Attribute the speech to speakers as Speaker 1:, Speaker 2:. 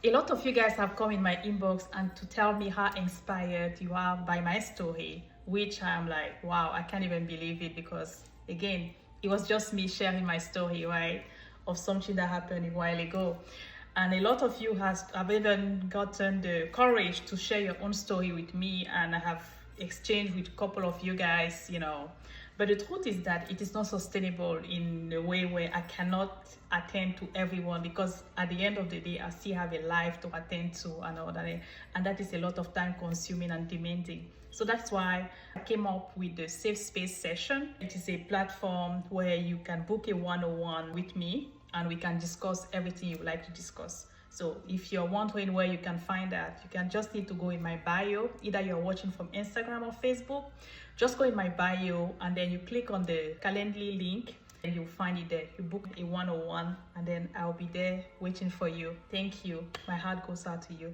Speaker 1: A lot of you guys have come in my inbox and to tell me how inspired you are by my story, which I'm like, wow, I can't even believe it, because again, it was just me sharing my story, right, of something that happened a while ago. And a lot of you have even gotten the courage to share your own story with me, and I have exchanged with a couple of you guys, but the truth is that it is not sustainable in a way where I cannot attend to everyone, because at the end of the day, I still have a life to attend to and all that, and that is a lot of time consuming and demanding. So that's why I came up with the Safe Space session. It is a platform where you can book a one-on-one with me and we can discuss everything you would like to discuss. So if you're wondering where you can find that, you can just need to go in my bio. Either you're watching from Instagram or Facebook, just go in my bio and then you click on the Calendly link and you'll find it there. You book a one-on-one and then I'll be there waiting for you. Thank you. My heart goes out to you.